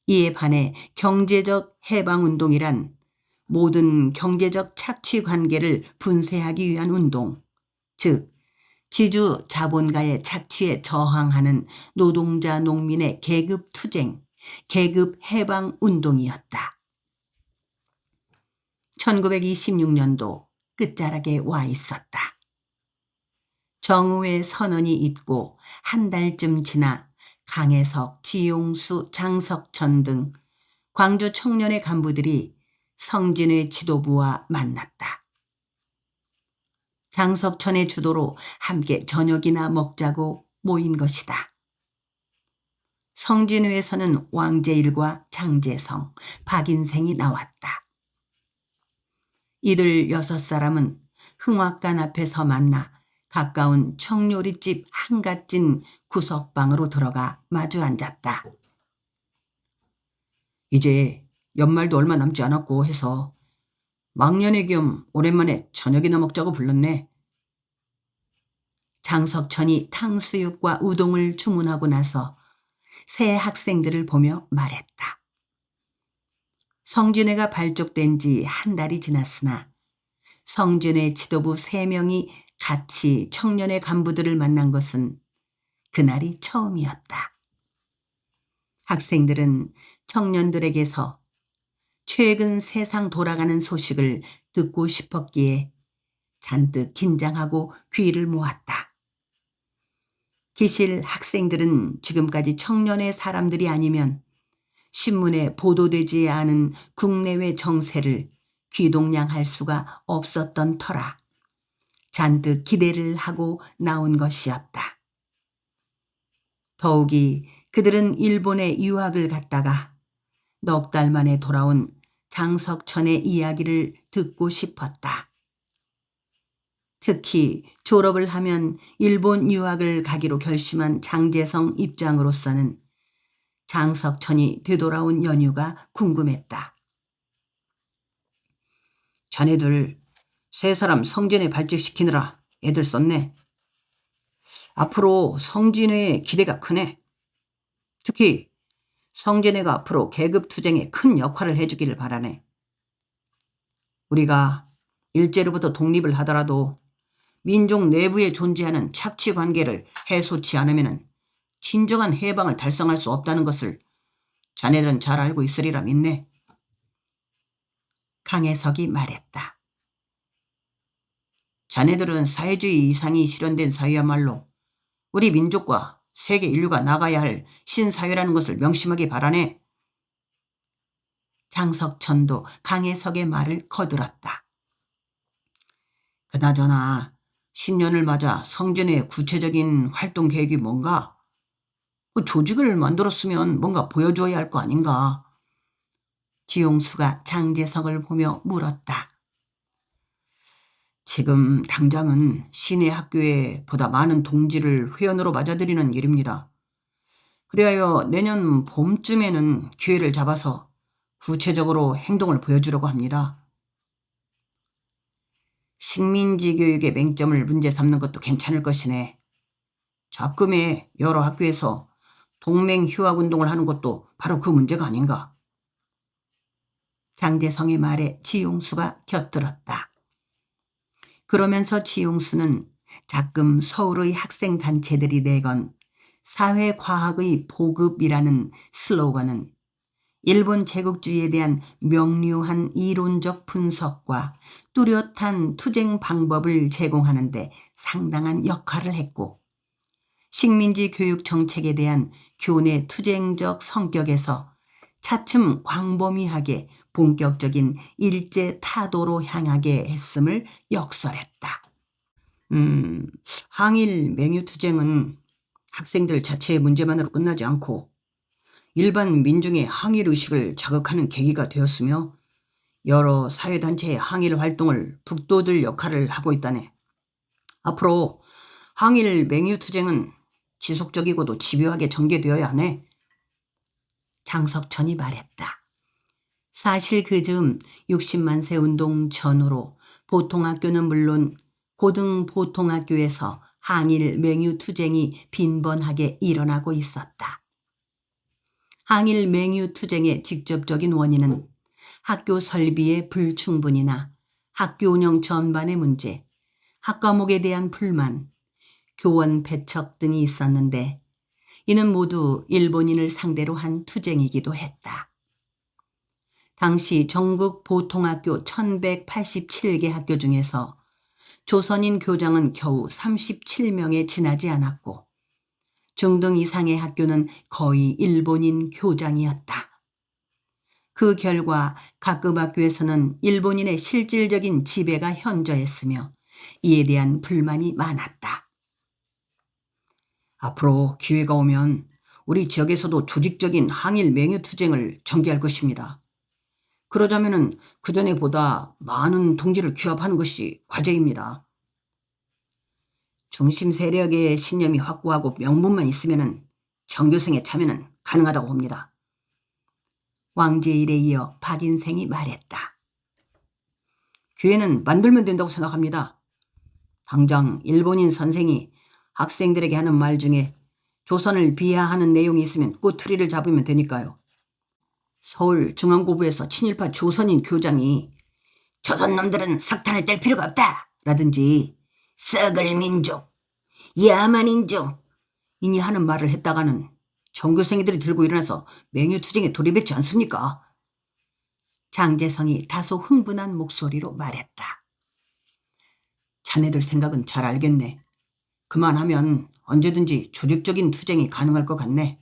이에 반해 경제적 해방운동이란 모든 경제적 착취관계를 분쇄하기 위한 운동, 즉 지주 자본가의 착취에 저항하는 노동자 농민의 계급투쟁, 계급해방운동이었다. 1926년도 끝자락에 와 있었다. 정의회 선언이 있고 한 달쯤 지나 강혜석, 지용수, 장석천 등 광주 청년회 간부들이 성진회 지도부와 만났다. 장석천의 주도로 함께 저녁이나 먹자고 모인 것이다. 성진회에서는 왕제일과 장재성, 박인생이 나왔다. 이들 6사람은 흥학관 앞에서 만나 가까운 청요리집 한갓진 구석방으로 들어가 마주 앉았다. 이제 연말도 얼마 남지 않았고 해서 막년회 겸 오랜만에 저녁이나 먹자고 불렀네. 장석천이 탕수육과 우동을 주문하고 나서 새 학생들을 보며 말했다. 성진회가 발족된 지 한 달이 지났으나 성진회 지도부 3명이 같이 청년회 간부들을 만난 것은 그날이 처음이었다. 학생들은 청년들에게서 최근 세상 돌아가는 소식을 듣고 싶었기에 잔뜩 긴장하고 귀를 모았다. 기실 학생들은 지금까지 청년회 사람들이 아니면 신문에 보도되지 않은 국내외 정세를 귀동냥할 수가 없었던 터라 잔뜩 기대를 하고 나온 것이었다. 더욱이 그들은 일본에 유학을 갔다가 넉 달 만에 돌아온 장석천의 이야기를 듣고 싶었다. 특히 졸업을 하면 일본 유학을 가기로 결심한 장재성 입장으로서는 장석천이 되돌아온 연유가 궁금했다. 자네들 3사람 성진회 발직시키느라 애들 썼네. 앞으로 성진회의 기대가 크네. 특히 성진회가 앞으로 계급투쟁에 큰 역할을 해주기를 바라네. 우리가 일제로부터 독립을 하더라도 민족 내부에 존재하는 착취관계를 해소치 않으면 진정한 해방을 달성할 수 없다는 것을 자네들은 잘 알고 있으리라 믿네. 강혜석이 말했다. 자네들은 사회주의 이상이 실현된 사회야말로 우리 민족과 세계 인류가 나가야 할 신사회라는 것을 명심하기 바라네. 장석천도 강혜석의 말을 거들었다. 그나저나 신년을 맞아 성진의 구체적인 활동 계획이 뭔가? 그 조직을 만들었으면 뭔가 보여줘야 할 거 아닌가? 지용수가 장재석을 보며 물었다. 지금 당장은 시내 학교에 보다 많은 동지를 회원으로 맞아들이는 일입니다. 그리하여 내년 봄쯤에는 기회를 잡아서 구체적으로 행동을 보여주려고 합니다. 식민지 교육의 맹점을 문제 삼는 것도 괜찮을 것이네. 적금에 여러 학교에서 동맹 휴학운동을 하는 것도 바로 그 문제가 아닌가. 장재성의 말에 지용수가 곁들었다. 그러면서 지용수는 작금 서울의 학생단체들이 내건 사회과학의 보급이라는 슬로건은 일본 제국주의에 대한 명료한 이론적 분석과 뚜렷한 투쟁 방법을 제공하는 데 상당한 역할을 했고, 식민지 교육 정책에 대한 교내 투쟁적 성격에서 차츰 광범위하게 본격적인 일제 타도로 향하게 했음을 역설했다. 항일 맹유 투쟁은 학생들 자체의 문제만으로 끝나지 않고 일반 민중의 항일 의식을 자극하는 계기가 되었으며 여러 사회단체의 항일 활동을 북돋을 역할을 하고 있다네. 앞으로 항일 맹유 투쟁은 지속적이고도 집요하게 전개되어야 하네. 장석천이 말했다. 사실 그즈음 60만 세 운동 전후로 보통학교는 물론 고등보통학교에서 항일 맹유 투쟁이 빈번하게 일어나고 있었다. 항일 맹유 투쟁의 직접적인 원인은 학교 설비의 불충분이나 학교 운영 전반의 문제, 학과목에 대한 불만, 교원 배척 등이 있었는데 이는 모두 일본인을 상대로 한 투쟁이기도 했다. 당시 전국 보통학교 1187개 학교 중에서 조선인 교장은 겨우 37명에 지나지 않았고 중등 이상의 학교는 거의 일본인 교장이었다. 그 결과 각급 학교에서는 일본인의 실질적인 지배가 현저했으며 이에 대한 불만이 많았다. 앞으로 기회가 오면 우리 지역에서도 조직적인 항일 맹유 투쟁을 전개할 것입니다. 그러자면은 그전에 보다 많은 동지를 규합하는 것이 과제입니다. 중심 세력의 신념이 확고하고 명분만 있으면은 정교생의 참여는 가능하다고 봅니다. 왕제일에 이어 박인생이 말했다. 기회는 만들면 된다고 생각합니다. 당장 일본인 선생이 학생들에게 하는 말 중에 조선을 비하하는 내용이 있으면 꼬투리를 잡으면 되니까요. 서울중앙고부에서 친일파 조선인 교장이 조선놈들은 석탄을 뗄 필요가 없다 라든지 썩을 민족, 야만인족 이니 하는 말을 했다가는 전교생들이 들고 일어나서 맹유투쟁에 돌입했지 않습니까? 장재성이 다소 흥분한 목소리로 말했다. 자네들 생각은 잘 알겠네. 그만하면 언제든지 조직적인 투쟁이 가능할 것 같네.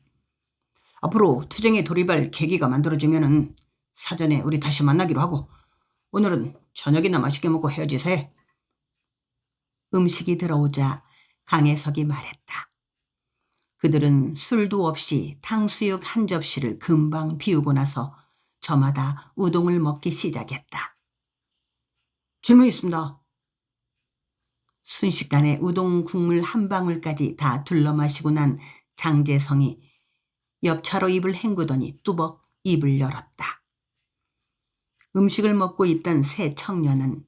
앞으로 투쟁에 돌입할 계기가 만들어지면은 사전에 우리 다시 만나기로 하고 오늘은 저녁이나 맛있게 먹고 헤어지세. 음식이 들어오자 강혜석이 말했다. 그들은 술도 없이 탕수육 한 접시를 금방 비우고 나서 저마다 우동을 먹기 시작했다. 질문 있습니다. 순식간에 우동 국물 한 방울까지 다 둘러 마시고 난 장재성이 옆차로 입을 헹구더니 뚜벅 입을 열었다. 음식을 먹고 있던 세 청년은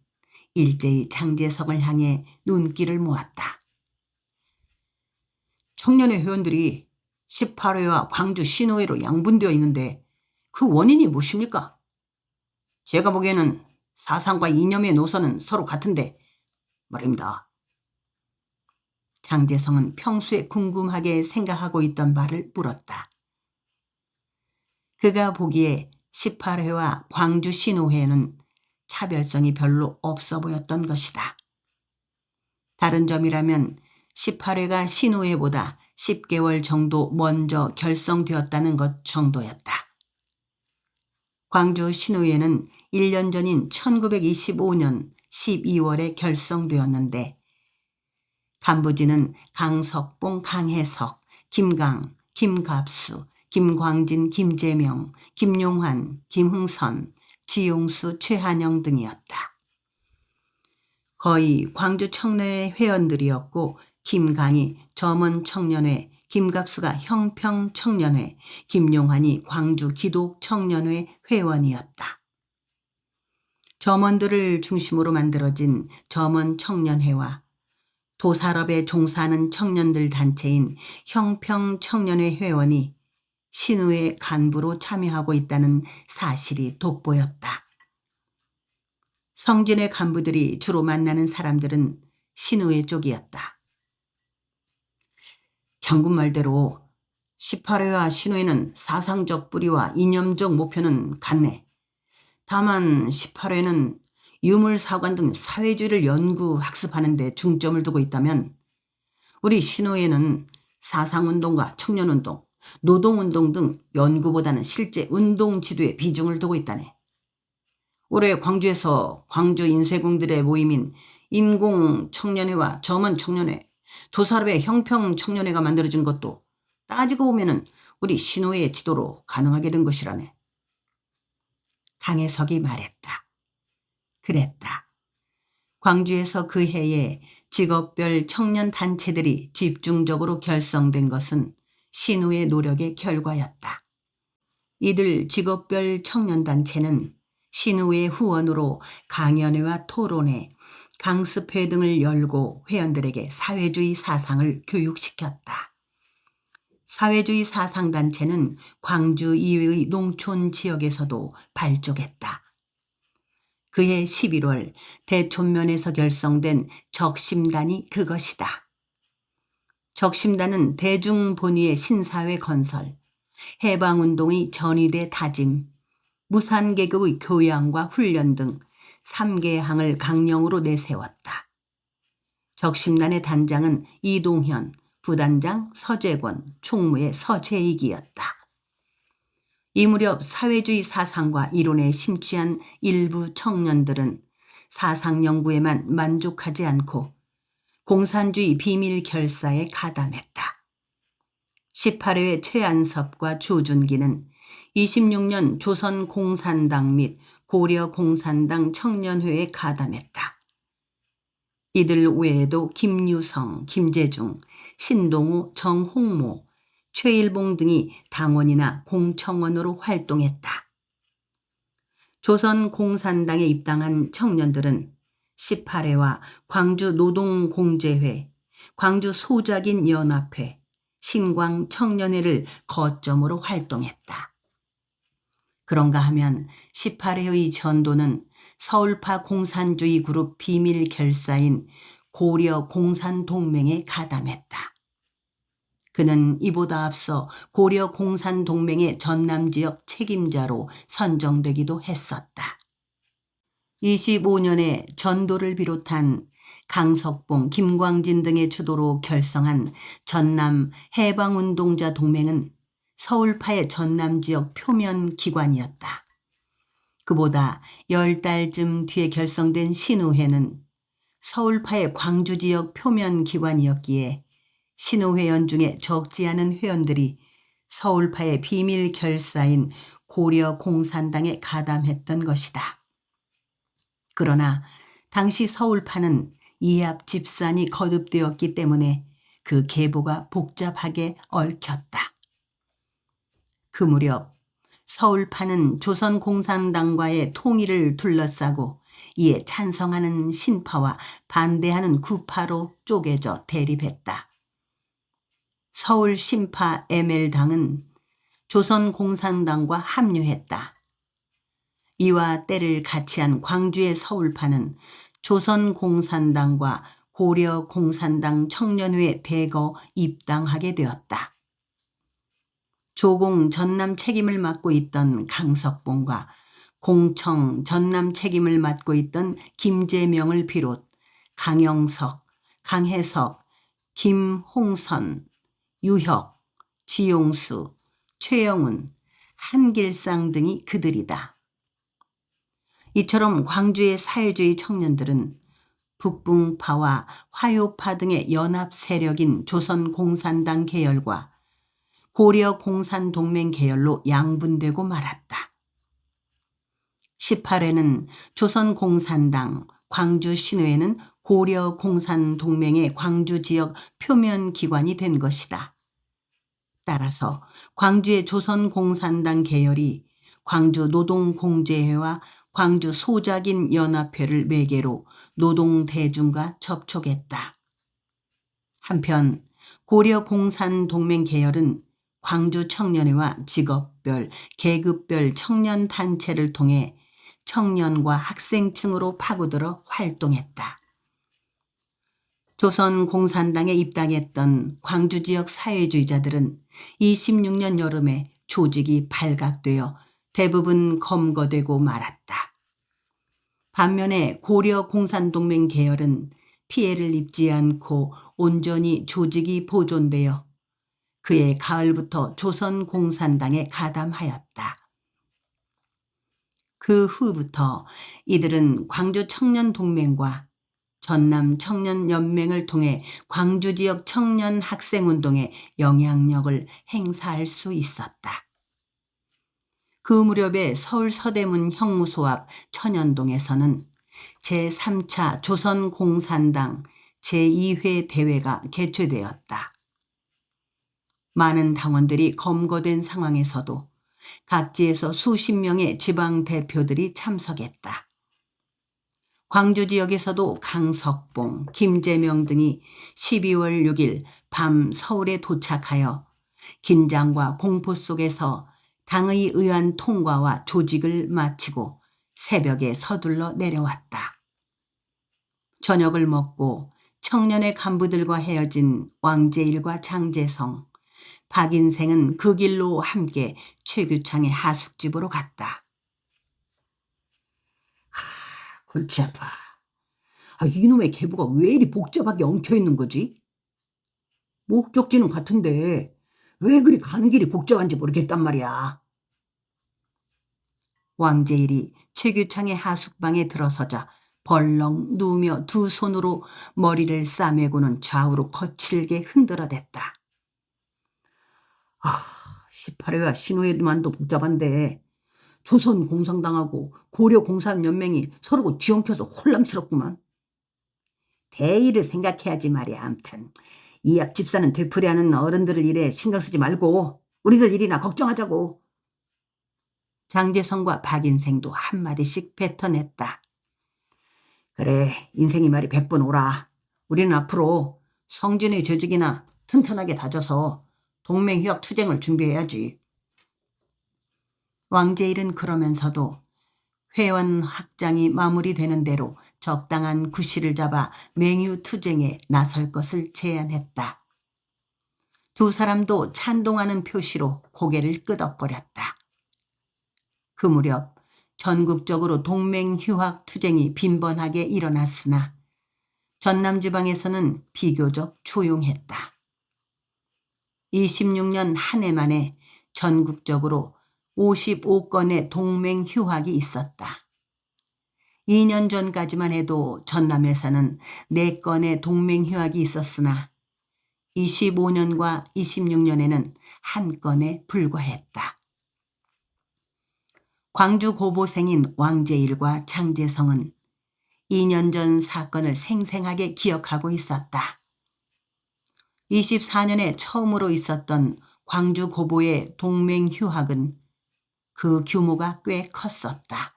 일제히 장재성을 향해 눈길을 모았다. 청년의 회원들이 18회와 광주 신호회로 양분되어 있는데 그 원인이 무엇입니까? 제가 보기에는 사상과 이념의 노선은 서로 같은데 말입니다. 장재성은 평소에 궁금하게 생각하고 있던 바를 물었다. 그가 보기에 18회와 광주 신호회는 차별성이 별로 없어 보였던 것이다. 다른 점이라면 18회가 신호회보다 10개월 정도 먼저 결성되었다는 것 정도였다. 광주 신의회는 1년 전인 1925년 12월에 결성되었는데 간부진은 강석봉, 강혜석, 김강, 김갑수, 김광진, 김재명, 김용환, 김흥선, 지용수, 최한영 등이었다. 거의 광주 청년회 회원들이었고 김강이 점원 청년회, 김갑수가 형평 청년회, 김용환이 광주 기독 청년회 회원이었다. 점원들을 중심으로 만들어진 점원 청년회와 도산업에 종사하는 청년들 단체인 형평 청년회 회원이 신의회 간부로 참여하고 있다는 사실이 돋보였다. 성진회 간부들이 주로 만나는 사람들은 신의회 쪽이었다. 장군 말대로 18회와 신의회는 사상적 뿌리와 이념적 목표는 같네. 다만 18회는 유물사관 등 사회주의를 연구 학습하는 데 중점을 두고 있다면 우리 신의회는 사상운동과 청년운동, 노동운동 등 연구보다는 실제 운동 지도에 비중을 두고 있다네. 올해 광주에서 광주 인쇄공들의 모임인 인공청년회와 점원청년회, 도산업의 형평청년회가 만들어진 것도 따지고 보면은 우리 신의회의 지도로 가능하게 된 것이라네. 강혜석이 말했다. 그랬다. 광주에서 그 해에 직업별 청년 단체들이 집중적으로 결성된 것은 신의회 노력의 결과였다. 이들 직업별 청년 단체는 신의회 후원으로 강연회와 토론회, 강습회 등을 열고 회원들에게 사회주의 사상을 교육시켰다. 사회주의 사상단체는 광주 이외의 농촌 지역에서도 발족했다. 그해 11월 대촌면에서 결성된 적심단이 그것이다. 적심단은 대중본위의 신사회 건설, 해방운동의 전위대 다짐, 무산계급의 교양과 훈련 등 3개 항을 강령으로 내세웠다. 적심단의 단장은 이동현, 부단장 서재권, 총무의 서재익이었다. 이 무렵 사회주의 사상과 이론에 심취한 일부 청년들은 사상 연구에만 만족하지 않고 공산주의 비밀 결사에 가담했다. 18회 최안섭과 조준기는 26년 조선공산당 및 고려공산당 청년회에 가담했다. 이들 외에도 김유성, 김재중, 신동우, 정홍모, 최일봉 등이 당원이나 공청원으로 활동했다. 조선공산당에 입당한 청년들은 18회와 광주노동공제회, 광주소작인연합회, 신광청년회를 거점으로 활동했다. 그런가 하면 18회의 전도는 서울파 공산주의 그룹 비밀 결사인 고려공산동맹에 가담했다. 그는 이보다 앞서 고려공산동맹의 전남지역 책임자로 선정되기도 했었다. 25년에 전도를 비롯한 강석봉, 김광진 등의 주도로 결성한 전남 해방운동자 동맹은 서울파의 전남지역 표면 기관이었다. 그보다 10달쯤 뒤에 결성된 신의회는 서울파의 광주지역 표면 기관이었기에 신의회원 중에 적지 않은 회원들이 서울파의 비밀 결사인 고려공산당에 가담했던 것이다. 그러나 당시 서울파는 이합 집산이 거듭되었기 때문에 그 계보가 복잡하게 얽혔다. 그 무렵 서울파는 조선공산당과의 통일을 둘러싸고 이에 찬성하는 신파와 반대하는 구파로 쪼개져 대립했다. 서울 신파 ML당은 조선공산당과 합류했다. 이와 때를 같이한 광주의 서울파는 조선공산당과 고려공산당 청년회에 대거 입당하게 되었다. 조공 전남 책임을 맡고 있던 강석봉과 공청 전남 책임을 맡고 있던 김재명을 비롯 강영석, 강혜석, 김홍선, 유혁, 지용수, 최영훈, 한길상 등이 그들이다. 이처럼 광주의 사회주의 청년들은 북붕파와 화요파 등의 연합 세력인 조선공산당 계열과 고려공산동맹 계열로 양분되고 말았다. 18회는 조선공산당, 광주신회는 고려공산동맹의 광주지역 표면기관이 된 것이다. 따라서 광주의 조선공산당 계열이 광주노동공제회와 광주소작인 연합회를 매개로 노동대중과 접촉했다. 한편 고려공산동맹 계열은 광주청년회와 직업별, 계급별 청년단체를 통해 청년과 학생층으로 파고들어 활동했다. 조선공산당에 입당했던 광주지역 사회주의자들은 26년 여름에 조직이 발각되어 대부분 검거되고 말았다. 반면에 고려공산동맹 계열은 피해를 입지 않고 온전히 조직이 보존되어 그해 가을부터 조선공산당에 가담하였다. 그 후부터 이들은 광주청년동맹과 전남청년연맹을 통해 광주지역 청년학생운동에 영향력을 행사할 수 있었다. 그 무렵에 서울 서대문 형무소 앞 천연동에서는 제3차 조선공산당 제2회 대회가 개최되었다. 많은 당원들이 검거된 상황에서도 각지에서 수십 명의 지방 대표들이 참석했다. 광주 지역에서도 강석봉, 김재명 등이 12월 6일 밤 서울에 도착하여 긴장과 공포 속에서 당의 의안 통과와 조직을 마치고 새벽에 서둘러 내려왔다. 저녁을 먹고 청년의 간부들과 헤어진 왕제일과 장제성, 박인생은 그 길로 함께 최규창의 하숙집으로 갔다. 골치 아파. 이놈의 계보가 왜 이리 복잡하게 엉켜있는 거지? 목적지는 같은데 왜 그리 가는 길이 복잡한지 모르겠단 말이야. 왕제일이 최규창의 하숙방에 들어서자 벌렁 누우며 두 손으로 머리를 싸매고는 좌우로 거칠게 흔들어댔다. 18회와 신호회만도 복잡한데 조선공산당하고 고려공산연맹이 서로 뒤엉켜서 혼란스럽구만. 대의를 생각해야지 말이야. 암튼 이 앞집사는 되풀이하는 어른들을 일에 신경 쓰지 말고 우리들 일이나 걱정하자고. 장제성과 박인생도 한마디씩 뱉어냈다. 그래, 인생이 말이 100번 오라. 우리는 앞으로 성진의 조직이나 튼튼하게 다져서 동맹휴학 투쟁을 준비해야지. 왕제일은 그러면서도 회원 확장이 마무리되는 대로 적당한 구실을 잡아 맹유 투쟁에 나설 것을 제안했다. 두 사람도 찬동하는 표시로 고개를 끄덕거렸다. 그 무렵 전국적으로 동맹휴학 투쟁이 빈번하게 일어났으나 전남지방에서는 비교적 조용했다. 26년 한 해 만에 전국적으로 55건의 동맹휴학이 있었다. 2년 전까지만 해도 전남에서는 4건의 동맹휴학이 있었으나 25년과 26년에는 1건에 불과했다. 광주 고보생인 왕제일과 장제성은 2년 전 사건을 생생하게 기억하고 있었다. 24년에 처음으로 있었던 광주 고보의 동맹휴학은 그 규모가 꽤 컸었다.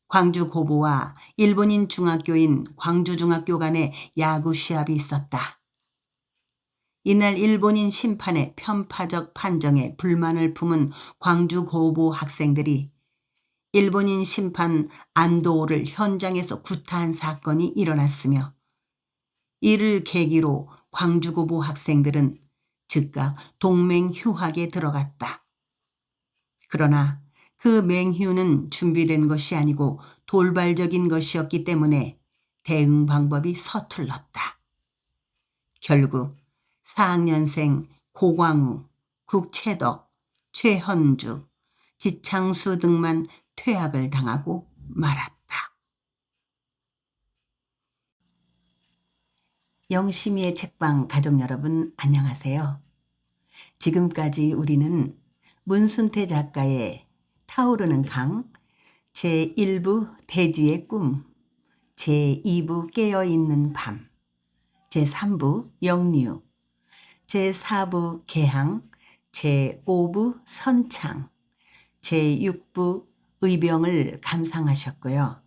광주 고보와 일본인 중학교인 광주중학교 간의 야구 시합이 있었다. 이날 일본인 심판의 편파적 판정에 불만을 품은 광주 고보 학생들이 일본인 심판 안도오를 현장에서 구타한 사건이 일어났으며 이를 계기로 광주 고보 학생들은 즉각 동맹휴학에 들어갔다. 그러나 그 맹휴는 준비된 것이 아니고 돌발적인 것이었기 때문에 대응 방법이 서툴렀다. 결국 4학년생 고광우, 국채덕, 최현주, 지창수 등만 퇴학을 당하고 말았다. 영심이의 책방 가족 여러분, 안녕하세요. 지금까지 우리는 문순태 작가의 타오르는 강, 제1부 대지의 꿈, 제2부 깨어있는 밤, 제3부 영유, 제4부 개항, 제5부 선창, 제6부 의병을 감상하셨고요.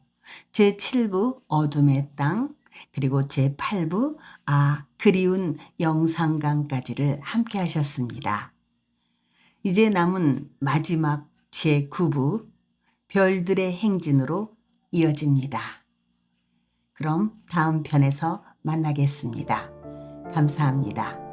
제7부 어둠의 땅, 그리고 제8부 그리운 영산강까지를 함께 하셨습니다. 이제 남은 마지막 제9부 별들의 행진으로 이어집니다. 그럼 다음 편에서 만나겠습니다. 감사합니다.